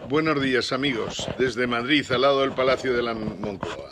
Buenos días, amigos, desde Madrid, al lado del Palacio de la Moncloa.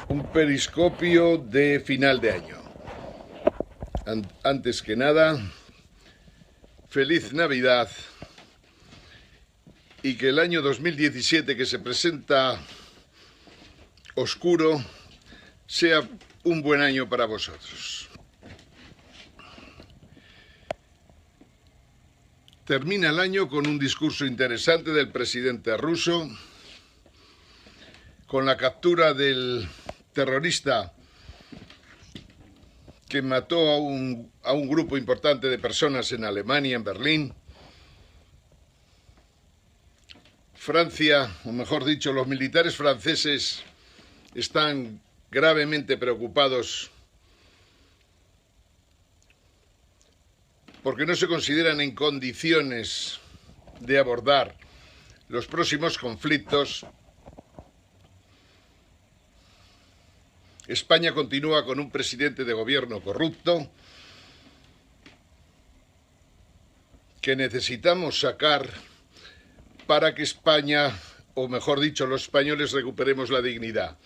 Un periscopio de final de año. Antes que nada, feliz Navidad y que el año 2017, que se presenta oscuro, sea un buen año para vosotros. Termina el año con un discurso interesante del presidente ruso, con la captura del terrorista que mató a un grupo importante de personas en Alemania, en Berlín. Francia, o mejor dicho, los militares franceses están gravemente preocupados porque no se consideran en condiciones de abordar los próximos conflictos. España continúa con un presidente de gobierno corrupto que necesitamos sacar para que España, o mejor dicho, los españoles recuperemos la dignidad.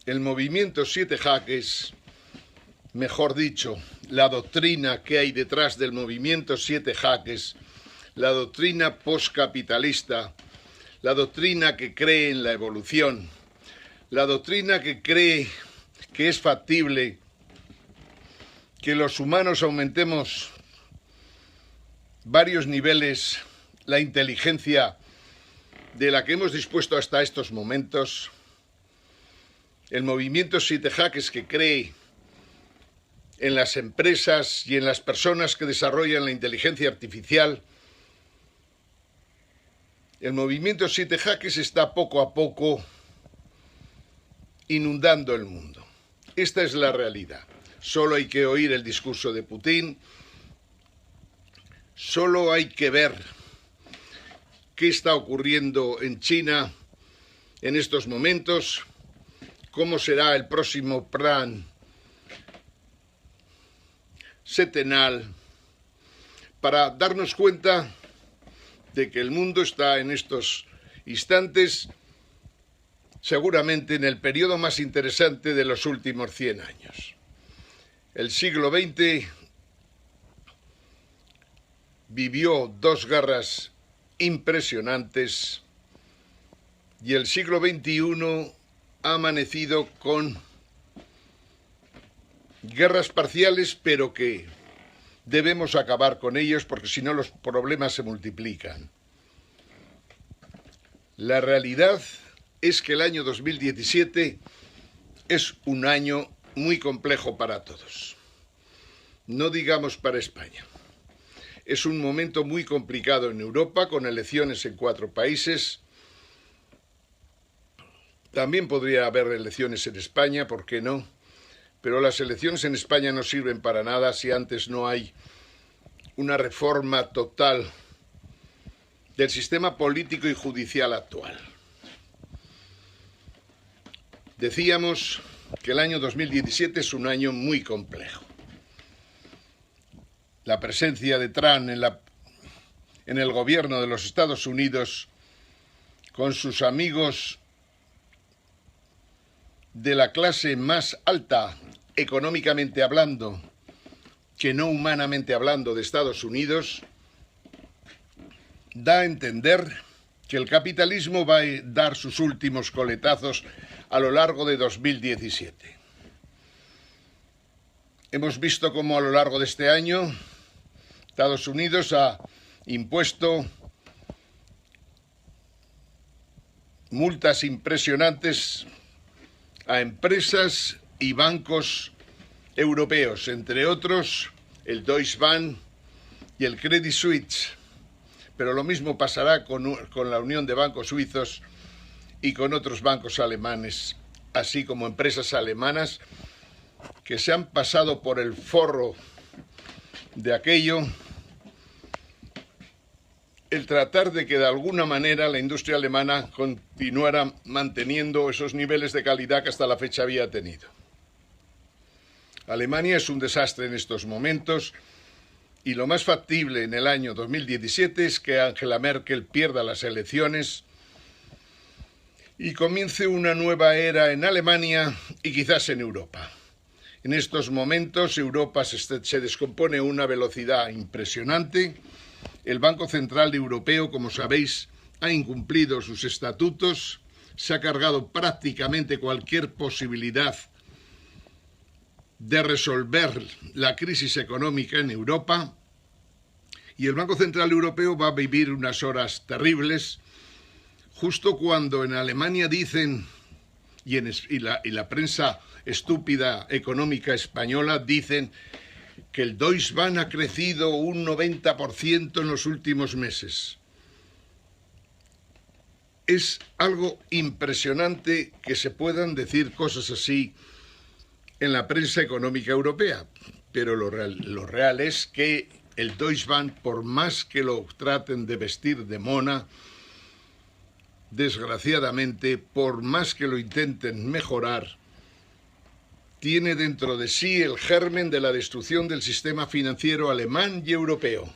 El movimiento Siete Jaques, mejor dicho, la doctrina que hay detrás del movimiento Siete Jaques, la doctrina postcapitalista, la doctrina que cree en la evolución, la doctrina que cree que es factible que los humanos aumentemos varios niveles la inteligencia de la que hemos dispuesto hasta estos momentos. El movimiento Siete Jaques, que cree en las empresas y en las personas que desarrollan la inteligencia artificial. El movimiento Siete Jaques está poco a poco inundando el mundo. Esta es la realidad. Solo hay que oír el discurso de Putin, solo hay que ver qué está ocurriendo en China en estos momentos, cómo será el próximo plan setenal, para darnos cuenta de que el mundo está en estos instantes seguramente en el periodo más interesante de los últimos 100 años. El siglo XX vivió dos guerras impresionantes y el siglo XXI ha amanecido con guerras parciales, pero que debemos acabar con ellos porque si no los problemas se multiplican. La realidad es que el año 2017 es un año muy complejo para todos, no digamos para España. Es un momento muy complicado en Europa, con elecciones en 4 países. También podría haber elecciones en España, ¿por qué no? Pero las elecciones en España no sirven para nada si antes no hay una reforma total del sistema político y judicial actual. Decíamos que el año 2017 es un año muy complejo. La presencia de Trump en el gobierno de los Estados Unidos, con sus amigos de la clase más alta, económicamente hablando, que no humanamente hablando, de Estados Unidos, da a entender que el capitalismo va a dar sus últimos coletazos a lo largo de 2017. Hemos visto cómo a lo largo de este año Estados Unidos ha impuesto multas impresionantes a empresas y bancos europeos, entre otros el Deutsche Bank y el Credit Suisse. Pero lo mismo pasará con la Unión de Bancos Suizos y con otros bancos alemanes, así como empresas alemanas que se han pasado por el forro de aquello el tratar de que de alguna manera la industria alemana continuara manteniendo esos niveles de calidad que hasta la fecha había tenido. Alemania es un desastre en estos momentos y lo más factible en el año 2017 es que Angela Merkel pierda las elecciones y comience una nueva era en Alemania y quizás en Europa. En estos momentos Europa se descompone a una velocidad impresionante. El Banco Central Europeo, como sabéis, ha incumplido sus estatutos, se ha cargado prácticamente cualquier posibilidad de resolver la crisis económica en Europa, y el Banco Central Europeo va a vivir unas horas terribles, justo cuando en Alemania dicen, y la prensa estúpida económica española dicen, que el Deutsche Bahn ha crecido un 90% en los últimos meses. Es algo impresionante que se puedan decir cosas así en la prensa económica europea, pero lo real es que el Deutsche Bahn, por más que lo traten de vestir de mona, desgraciadamente, por más que lo intenten mejorar, tiene dentro de sí el germen de la destrucción del sistema financiero alemán y europeo.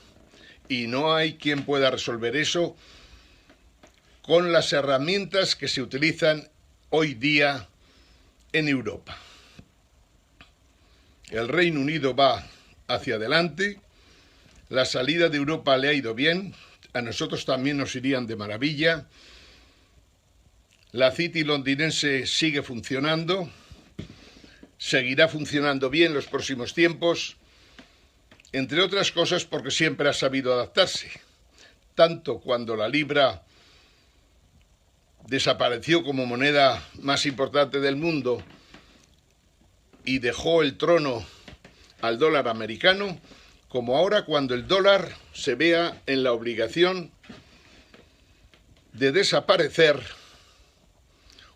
Y no hay quien pueda resolver eso con las herramientas que se utilizan hoy día en Europa. El Reino Unido va hacia adelante, la salida de Europa le ha ido bien, a nosotros también nos irían de maravilla, la City londinense sigue funcionando, seguirá funcionando bien los próximos tiempos, entre otras cosas porque siempre ha sabido adaptarse, tanto cuando la libra desapareció como moneda más importante del mundo y dejó el trono al dólar americano, como ahora cuando el dólar se vea en la obligación de desaparecer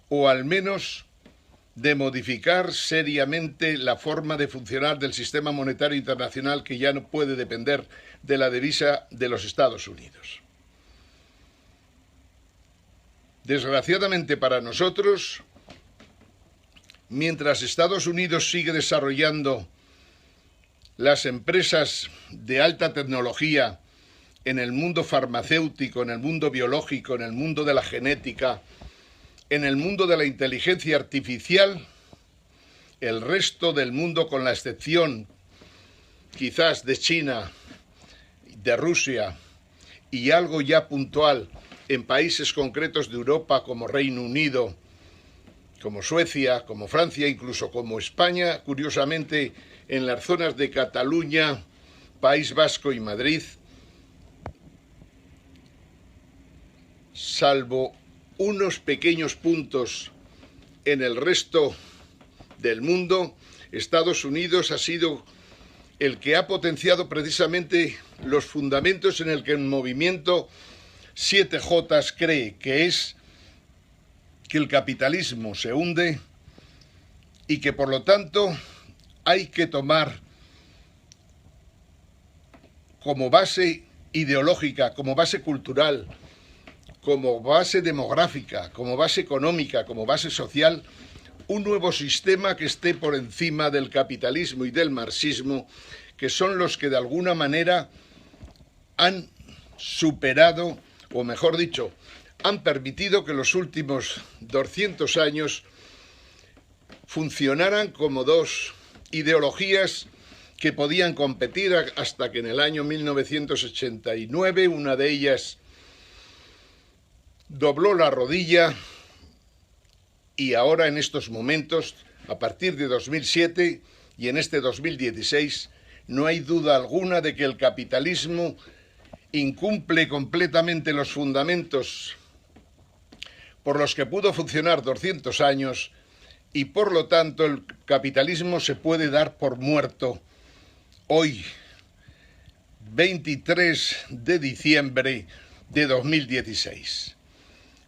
o al menos de modificar seriamente la forma de funcionar del sistema monetario internacional, que ya no puede depender de la divisa de los Estados Unidos. Desgraciadamente para nosotros, mientras Estados Unidos sigue desarrollando las empresas de alta tecnología en el mundo farmacéutico, en el mundo biológico, en el mundo de la genética, en el mundo de la inteligencia artificial, el resto del mundo, con la excepción quizás de China, de Rusia y algo ya puntual en países concretos de Europa como Reino Unido, como Suecia, como Francia, incluso como España, curiosamente en las zonas de Cataluña, País Vasco y Madrid, salvo unos pequeños puntos en el resto del mundo, Estados Unidos ha sido el que ha potenciado precisamente los fundamentos en el que el movimiento 7J cree, que es que el capitalismo se hunde y que por lo tanto hay que tomar como base ideológica, como base cultural, como base demográfica, como base económica, como base social, un nuevo sistema que esté por encima del capitalismo y del marxismo, que son los que de alguna manera han superado, o mejor dicho, han permitido que los últimos 200 años funcionaran como dos ideologías que podían competir hasta que en el año 1989 una de ellas dobló la rodilla y ahora en estos momentos, a partir de 2007 y en este 2016, no hay duda alguna de que el capitalismo incumple completamente los fundamentos por los que pudo funcionar 200 años y por lo tanto el capitalismo se puede dar por muerto hoy, 23 de diciembre de 2016.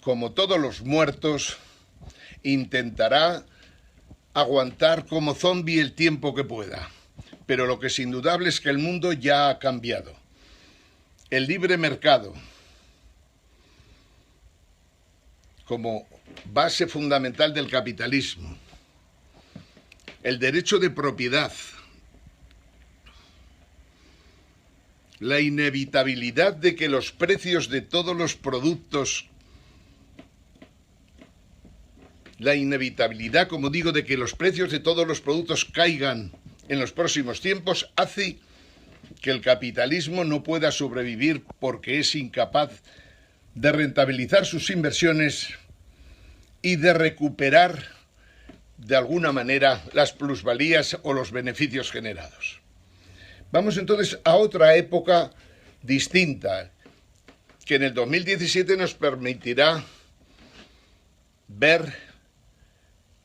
Como todos los muertos, intentará aguantar como zombi el tiempo que pueda. Pero lo que es indudable es que el mundo ya ha cambiado. El libre mercado, como base fundamental del capitalismo, el derecho de propiedad, la inevitabilidad de que los precios de todos los productos, la inevitabilidad, como digo, de que los precios de todos los productos caigan en los próximos tiempos, hace que el capitalismo no pueda sobrevivir porque es incapaz de rentabilizar sus inversiones y de recuperar de alguna manera las plusvalías o los beneficios generados. Vamos entonces a otra época distinta, que en el 2017 nos permitirá ver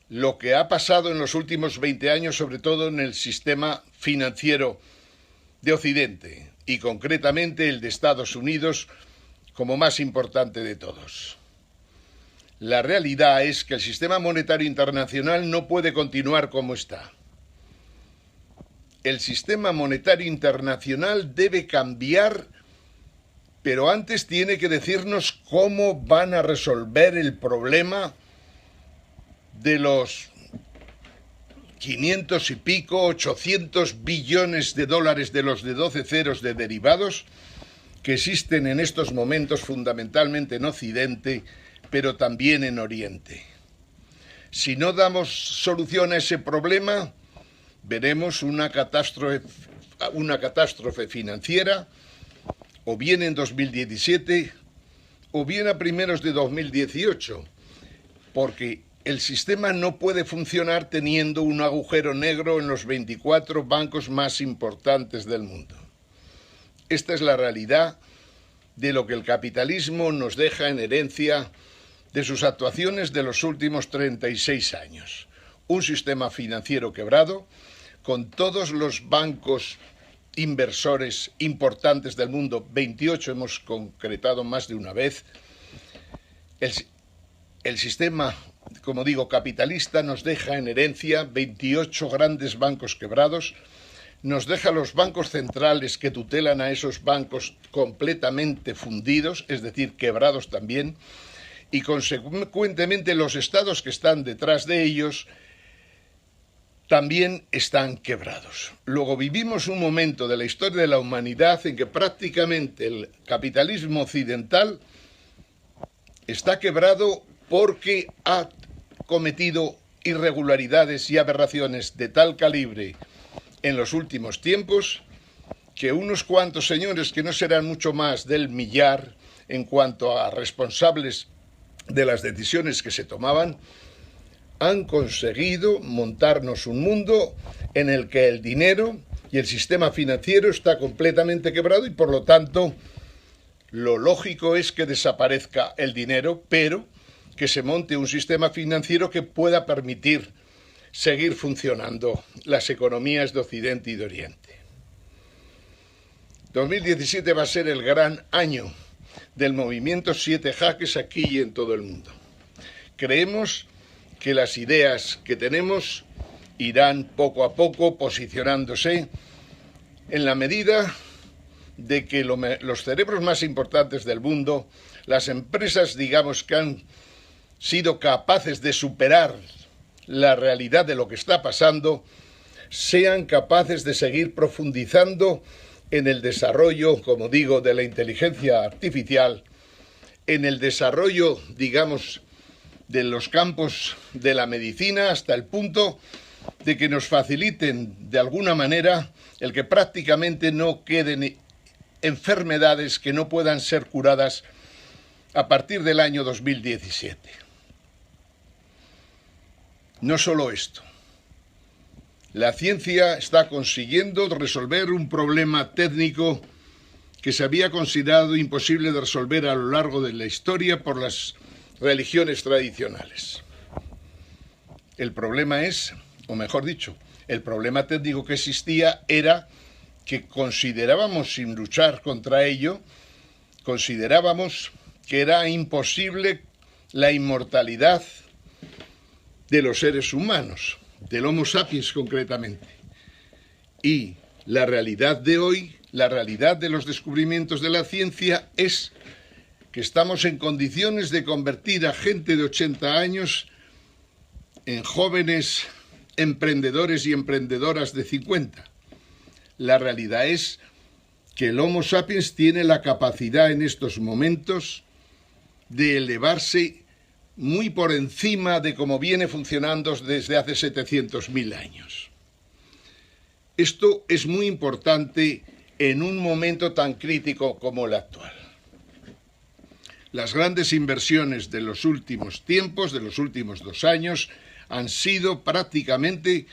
lo que ha pasado en los últimos 20 años, sobre todo en el sistema financiero de Occidente, y concretamente el de Estados Unidos como más importante de todos. La realidad es que el sistema monetario internacional no puede continuar como está. El sistema monetario internacional debe cambiar, pero antes tiene que decirnos cómo van a resolver el problema de los 500 y pico, 800 billones de dólares de los de 12 ceros de derivados que existen en estos momentos fundamentalmente en Occidente, pero también en Oriente. Si no damos solución a ese problema, veremos una catástrofe financiera, o bien en 2017, o bien a primeros de 2018, porque el sistema no puede funcionar teniendo un agujero negro en los 24 bancos más importantes del mundo. Esta es la realidad de lo que el capitalismo nos deja en herencia de sus actuaciones de los últimos 36 años. Un sistema financiero quebrado, con todos los bancos inversores importantes del mundo, 28 hemos concretado más de una vez. El sistema, como digo, capitalista nos deja en herencia 28 grandes bancos quebrados, nos deja los bancos centrales que tutelan a esos bancos completamente fundidos, es decir, quebrados también, y consecuentemente los estados que están detrás de ellos también están quebrados. Luego vivimos un momento de la historia de la humanidad en que prácticamente el capitalismo occidental está quebrado porque ha cometido irregularidades y aberraciones de tal calibre en los últimos tiempos que unos cuantos señores, que no serán mucho más del millar en cuanto a responsables de las decisiones que se tomaban, han conseguido montarnos un mundo en el que el dinero y el sistema financiero está completamente quebrado y por lo tanto lo lógico es que desaparezca el dinero, pero que se monte un sistema financiero que pueda permitir seguir funcionando las economías de Occidente y de Oriente. 2017 va a ser el gran año del movimiento 7 jaques aquí y en todo el mundo. Creemos que las ideas que tenemos irán poco a poco posicionándose en la medida de que los cerebros más importantes del mundo, las empresas, digamos, que han sido capaces de superar la realidad de lo que está pasando, sean capaces de seguir profundizando en el desarrollo, como digo, de la inteligencia artificial, en el desarrollo, digamos, de los campos de la medicina, hasta el punto de que nos faciliten de alguna manera el que prácticamente no queden enfermedades que no puedan ser curadas a partir del año 2017. No solo esto. La ciencia está consiguiendo resolver un problema técnico que se había considerado imposible de resolver a lo largo de la historia por las religiones tradicionales. El problema es, o mejor dicho, el problema técnico que existía era que considerábamos, sin luchar contra ello, considerábamos que era imposible la inmortalidad de los seres humanos, del Homo sapiens concretamente. Y la realidad de hoy, la realidad de los descubrimientos de la ciencia es que estamos en condiciones de convertir a gente de 80 años en jóvenes emprendedores y emprendedoras de 50. La realidad es que el Homo sapiens tiene la capacidad en estos momentos de elevarse muy por encima de cómo viene funcionando desde hace 700.000 años. Esto es muy importante en un momento tan crítico como el actual. Las grandes inversiones de los últimos tiempos, de los últimos 2 años, han sido prácticamente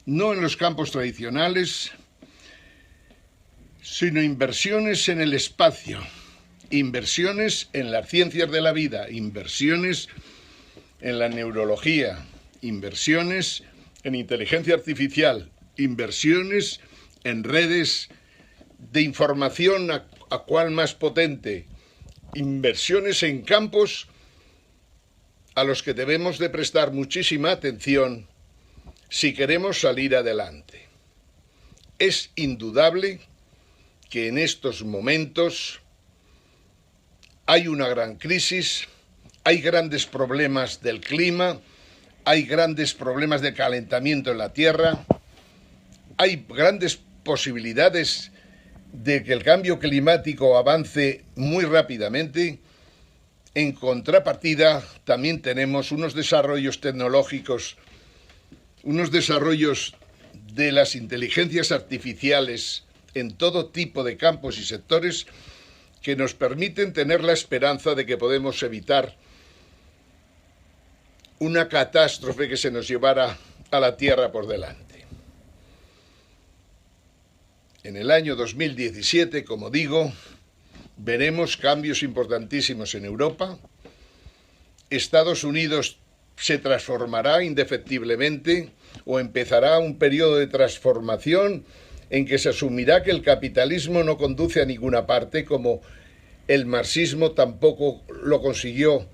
no en los campos tradicionales, sino inversiones en el espacio, inversiones en las ciencias de la vida, inversiones en la neurología, inversiones en inteligencia artificial, inversiones en redes de información a cuál más potente, inversiones en campos a los que debemos de prestar muchísima atención si queremos salir adelante. Es indudable que en estos momentos hay una gran crisis, hay grandes problemas del clima, hay grandes problemas de calentamiento en la Tierra, hay grandes posibilidades de que el cambio climático avance muy rápidamente. En contrapartida, también tenemos unos desarrollos tecnológicos, unos desarrollos de las inteligencias artificiales en todo tipo de campos y sectores que nos permiten tener la esperanza de que podemos evitar una catástrofe que se nos llevara a la Tierra por delante. En el año 2017, como digo, veremos cambios importantísimos en Europa. Estados Unidos se transformará indefectiblemente o empezará un periodo de transformación en que se asumirá que el capitalismo no conduce a ninguna parte, como el marxismo tampoco lo consiguió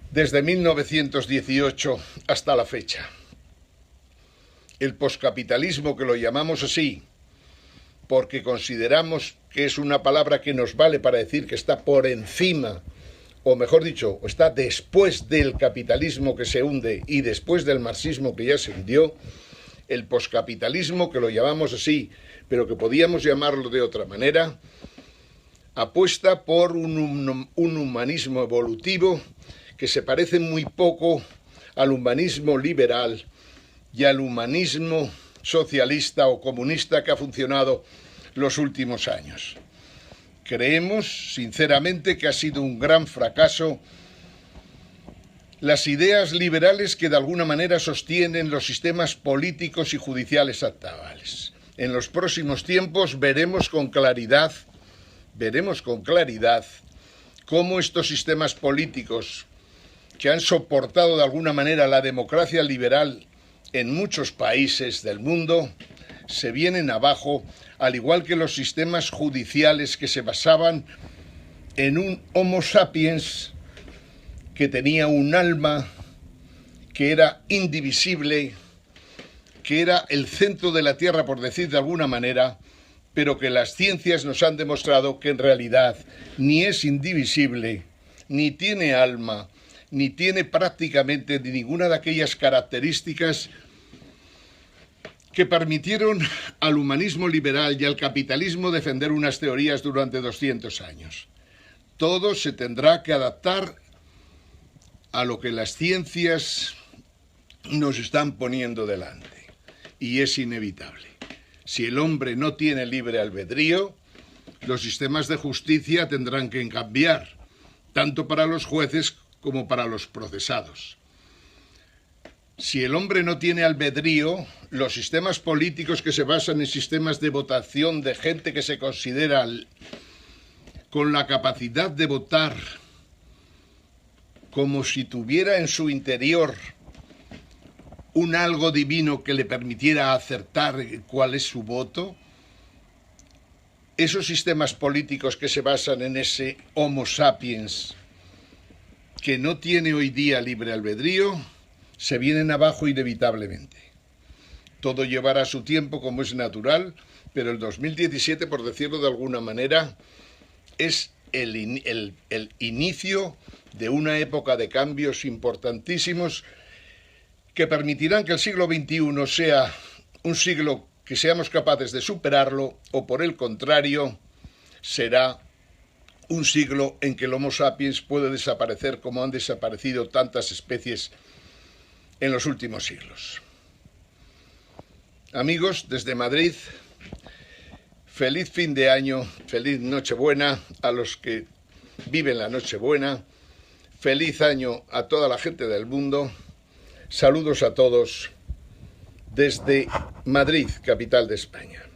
desde 1918 hasta la fecha. El poscapitalismo, que lo llamamos así, porque consideramos que es una palabra que nos vale para decir que está por encima, o mejor dicho, está después del capitalismo que se hunde y después del marxismo que ya se hundió. El poscapitalismo, que lo llamamos así, pero que podíamos llamarlo de otra manera, apuesta por un humanismo evolutivo que se parece muy poco al humanismo liberal y al humanismo socialista o comunista que ha funcionado los últimos años. Creemos, sinceramente, que ha sido un gran fracaso las ideas liberales que de alguna manera sostienen los sistemas políticos y judiciales actuales. En los próximos tiempos veremos con claridad cómo estos sistemas políticos que han soportado de alguna manera la democracia liberal en muchos países del mundo se vienen abajo, al igual que los sistemas judiciales que se basaban en un Homo sapiens que tenía un alma, que era indivisible, que era el centro de la Tierra, por decir de alguna manera, pero que las ciencias nos han demostrado que en realidad ni es indivisible, ni tiene alma, ni tiene prácticamente ninguna de aquellas características que permitieron al humanismo liberal y al capitalismo defender unas teorías durante 200 años. Todo se tendrá que adaptar a lo que las ciencias nos están poniendo delante, y es inevitable. Si el hombre no tiene libre albedrío, los sistemas de justicia tendrán que cambiar, tanto para los jueces como para los procesados. Si el hombre no tiene albedrío, los sistemas políticos que se basan en sistemas de votación de gente que se considera con la capacidad de votar como si tuviera en su interior un algo divino que le permitiera acertar cuál es su voto, esos sistemas políticos que se basan en ese Homo sapiens que no tiene hoy día libre albedrío, se vienen abajo inevitablemente. Todo llevará su tiempo, como es natural, pero el 2017, por decirlo de alguna manera, es el inicio de una época de cambios importantísimos que permitirán que el siglo XXI sea un siglo que seamos capaces de superarlo, o por el contrario, será un siglo en que el Homo sapiens puede desaparecer como han desaparecido tantas especies en los últimos siglos. Amigos, desde Madrid, feliz fin de año, feliz Nochebuena a los que viven la Nochebuena, feliz año a toda la gente del mundo, saludos a todos desde Madrid, capital de España.